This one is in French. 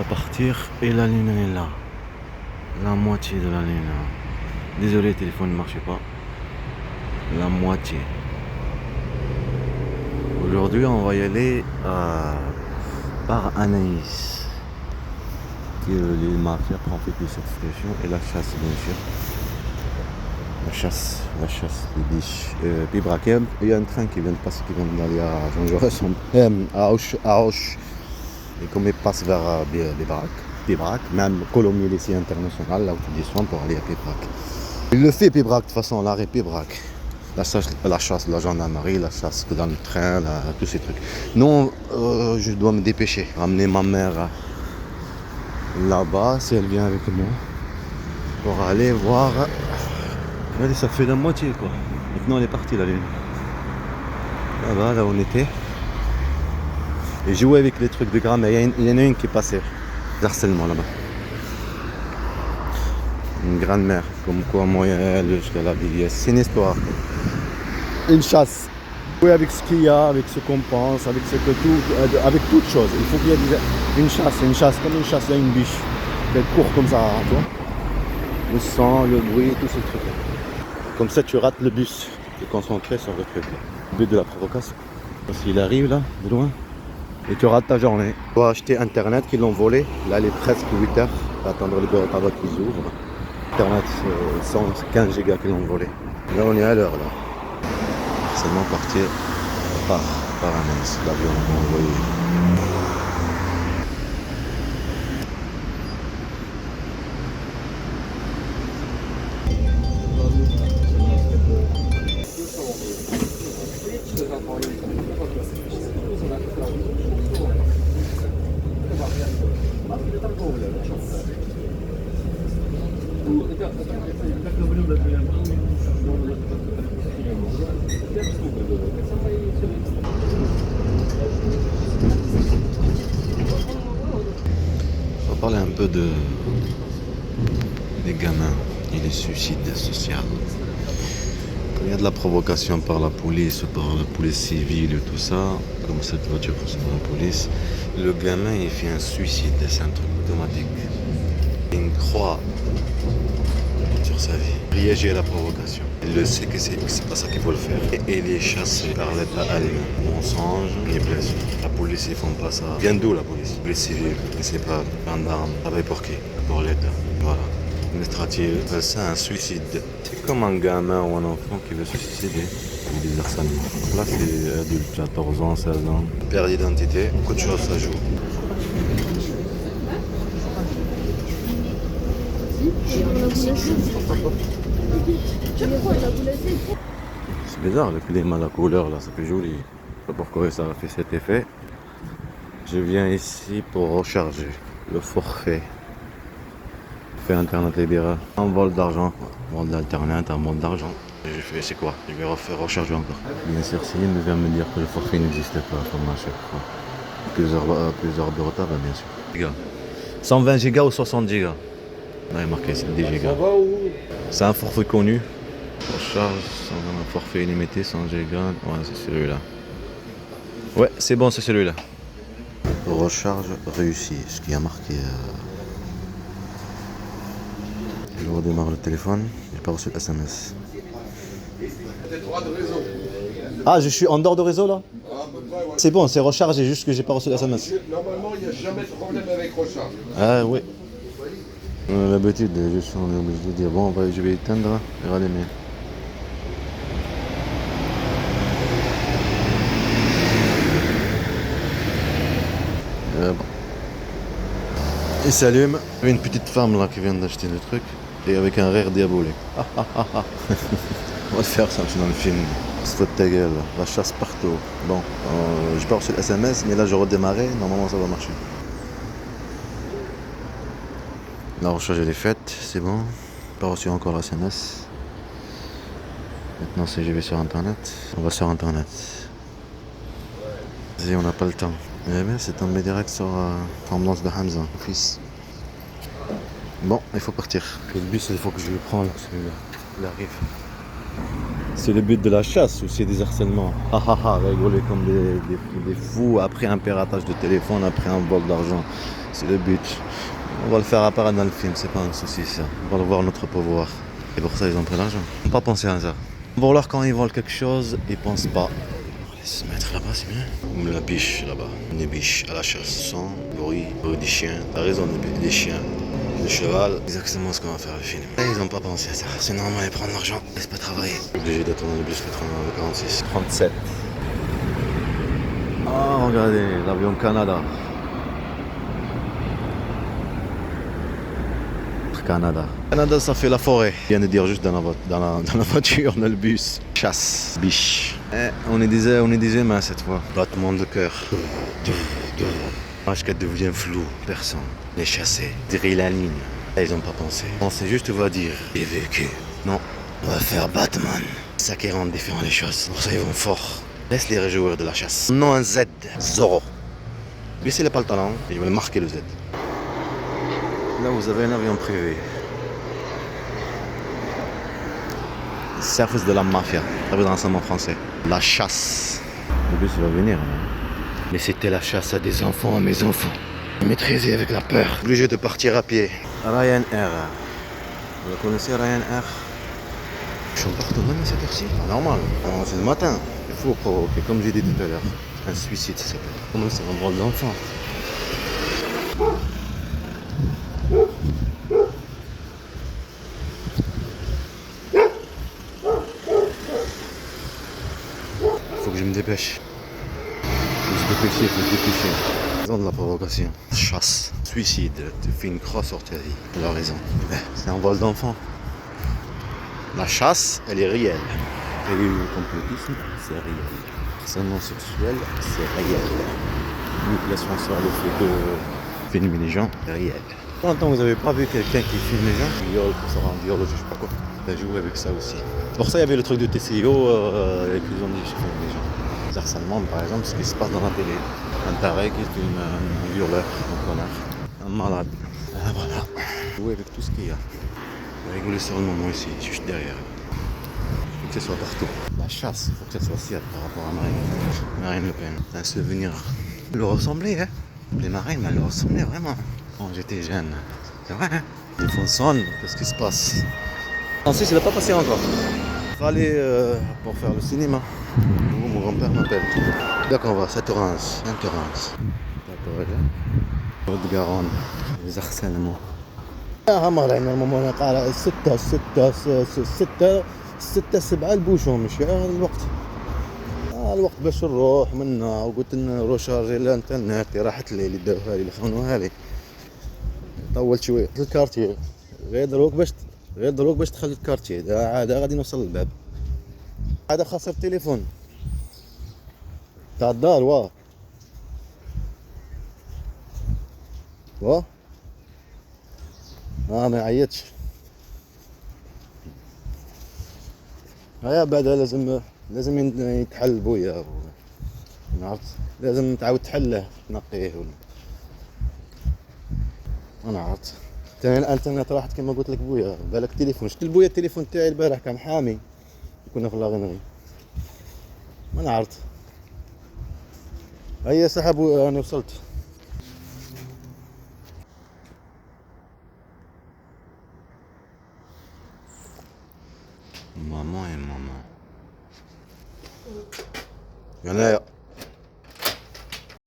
va partir et la lune est là. La moitié de la lune. Désolé, le téléphone ne marchait pas. La moitié. Aujourd'hui, on va y aller par Anaïs, qui est l'île Mafia, profiter de cette station, et la chasse, bien sûr. La chasse des biches. Puis Braquem, il y a un train qui vient de passer, qui vient d'aller à Jean Jaurès, à Auch. Et comme il passe vers Pibrac, même Colomiers lycée international, là où tu descends pour aller à Pibrac. Il le fait Pibrac, de toute façon, l'arrêt Pibrac. La chasse de la gendarmerie, la chasse dans le train, tous ces trucs. Non, je dois me dépêcher, ramener ma mère là-bas, si elle vient avec moi, pour aller voir. Allez, ça fait la moitié quoi. Maintenant elle est partie la lune. Là-bas, là où on était. Et jouer avec les trucs de grammaire. Il y en a une qui passait. Harcèlement là-bas. Une grand-mère, comme quoi moi elle jusqu'à la vieillesse. C'est une histoire. Une chasse. Oui, avec ce qu'il y a, avec ce qu'on pense, avec ce que tout, avec toute chose. Il faut qu'il y ait une chasse, comme une chasse, là, une biche. Elle court comme ça, tu vois. Le sang, le bruit, tous ces trucs. Comme ça, tu rates le bus. Tu es concentré sur le truc. Le but de la provocation. Parce qu'il arrive là, de loin, et tu rates ta journée. Tu dois acheter Internet qu'ils l'ont volé. Là, il est presque 8 heures. Tu vas attendre le bureau de tabac qu'ils ouvrent. Internet, 115 gigas qu'ils l'ont volé. Là, on est à l'heure là. Seulement partir par Anaïs, l'avion qu'on a envoyé. On va parler un peu des gamins et les suicides sociaux. Quand il y a de la provocation par la police ou par la police civile et tout ça, comme cette voiture c'est la police, le gamin il fait un suicide, c'est un truc automatique. Il croit sur sa vie, réagir à la provocation. Il le sait que c'est pas ça qu'il faut le faire. Et il est chassé par l'État allemand. Mensonge et blessure. La police ils font pas ça. Vient d'où la police? Les civils, je sais pas, gendarmes, travaille pour qui? Pour l'État. Voilà. Administrative, c'est un suicide. C'est comme un gamin ou un enfant qui veut se suicider. Il y a des harcèlements. Là c'est adulte, 14 ans, 16 ans. Perte d'identité, beaucoup de choses ça joue. C'est bizarre le climat, la couleur là, ça fait joli. Je sais pas pourquoi ça a fait cet effet. Je viens ici pour recharger le forfait. Fait internet libéral. Un vol d'argent, vol d'internet, un vol d'argent. J'ai fait c'est quoi? Je vais refaire recharger encore. Bien sûr, si il vient me dire que le forfait n'existe pas comme à chaque fois. Plusieurs de retard, bien sûr. Giga. 120 gigas ou 60 gigas? Là, il est marqué c'est 10 gigas. C'est un forfait connu. Recharge, un forfait illimité, 100 gigas. Ouais, c'est celui-là. Ouais, c'est bon, c'est celui-là. Recharge réussie, ce qui a marqué. Je redémarre le téléphone, j'ai pas reçu le SMS. Ah, je suis en dehors de réseau là? C'est bon, c'est rechargé, juste que j'ai pas reçu le SMS. Normalement, il n'y a jamais de problème avec recharge. Ah oui. L'habitude, on est obligé de dire bon, je vais éteindre et rallumer. Bon. Il s'allume. Il y a une petite femme là qui vient d'acheter le truc et avec un rire diabolique. On va faire ça dans le film. Se fout de ta gueule, la chasse partout. Bon, j'ai pas reçu le SMS, mais là je redémarrais, normalement ça va marcher. La recharge elle est faite, c'est bon. Pas reçu encore le SMS. Maintenant si je vais sur internet, on va sur internet. Et on n'a pas le temps. Eh bien c'est tombé direct sur l'ambulance de Hamza, mon fils. Bon, il faut partir. Le bus il faut que je le prenne, celui-là. Il arrive. C'est le but de la chasse ou c'est des harcèlements? Ah ah ah, rigoler comme des fous après un piratage de téléphone, après un vol d'argent. C'est le but. On va le faire apparaître dans le film, c'est pas un souci ça. On va le voir notre pouvoir. Et pour ça ils ont pris l'argent. On va pas penser à ça. Pour leur quand ils volent quelque chose, ils pensent pas. On va se mettre là-bas, c'est bien. Comme la biche là-bas. Une biche à la chasse. Son, bruit des chiens. T'as raison, des chiens. Le cheval, exactement ce qu'on va faire le film. Et ils n'ont pas pensé à ça. C'est normal, ils prennent l'argent, laisse pas travailler. Obligé d'attendre le bus le 46. 37. Ah, regardez, l'avion Canada. Canada. Canada, ça fait la forêt. Je viens de dire juste dans la voiture, dans le bus. Chasse, biche. Et on est des humains cette fois. Battement de cœur. Jusqu'à devient flou, personne n'est chassé. Tirer la ligne. Et ils n'ont pas pensé. On sait juste, on va dire, j'ai vécu. Non, on va faire Batman. C'est ça qui rend différent les choses. Pour ça, ils vont fort. Laisse les réjouir de la chasse. Non, un Z. Zorro. Baissez les pantalons et je vais marquer le Z. Là, vous avez un avion privé. Service de la mafia. Ça veut dire ensemble en français. La chasse. Le bus, il va venir. Mais c'était la chasse à des enfants, à mes enfants. Maîtrisé avec la peur. Obligé de partir à pied. Ryanair. Vous connaissez Ryanair? Ils sont partout même à cette heure-ci. Normal. C'est le matin. Il faut provoquer, comme j'ai dit tout à l'heure. Un suicide, ça s'appelle. Comment c'est un drôle d'enfant. Faut que je me dépêche. Faut se dépêcher. Raison de la provocation. Chasse, suicide, tu fais une croix sur ta vie. Il a raison. C'est un vol d'enfant. La chasse, elle est réelle. Et le complotisme, c'est réel. Seulement sexuel, c'est réel. Manipulation sur le fait de filmer les gens, c'est réel. Pour longtemps, vous n'avez pas vu quelqu'un qui filme les gens, viole, pour ça rend viole, je sais pas quoi. Il a joué avec ça aussi. Pour ça, il y avait le truc de TCO, et qu'ils ont dit, je filme les gens. Les harcèlements, par exemple, ce qui se passe dans la télé. Un taré qui filme un violeur, un connard, un malade. Ah, voilà. Jouer avec tout ce qu'il y a. Rigoler sur le moment ici, juste derrière. Il faut que ce soit partout. La chasse, il faut que ce soit ciel par rapport à Marine Le Pen. C'est un souvenir. Elle le ressemblait, hein. Les marines, mais elle le ressemblait vraiment. Quand j'étais jeune. C'est vrai, hein. Les fonds sonnent, qu'est-ce qui se passe? Ensuite, il n'a pas passé encore. Il fallait pour faire le cinéma. Mon grand-père m'appelle. D'accord, on va, 7h15. 20h15. D'accord, Haute-Garonne. Les harcèlements. عمر يعني المهم قال 6 7 البوشون مش الوقت الوقت باش نروح منا وقلت لنا روشارجي الانترنت راحت لي اللي داوها لي اللي خونوها لي طولت شويه الكارتي غير دروك باش تخلي الكارتي عاد غادي نوصل للباب هذا خسر التليفون تاع الدار واه ما عيطش هيا بعدا لازم يتحل بويا عرفت لازم تعاود تحله تنقيه انا عرفت ثاني الانترنت راحت كما قلت لك بويا بالك تليفون شفت بويا التليفون تاعي البارح كان حامي كنا في لاغنغي ما عرفت هيا سحبوا انا وصلت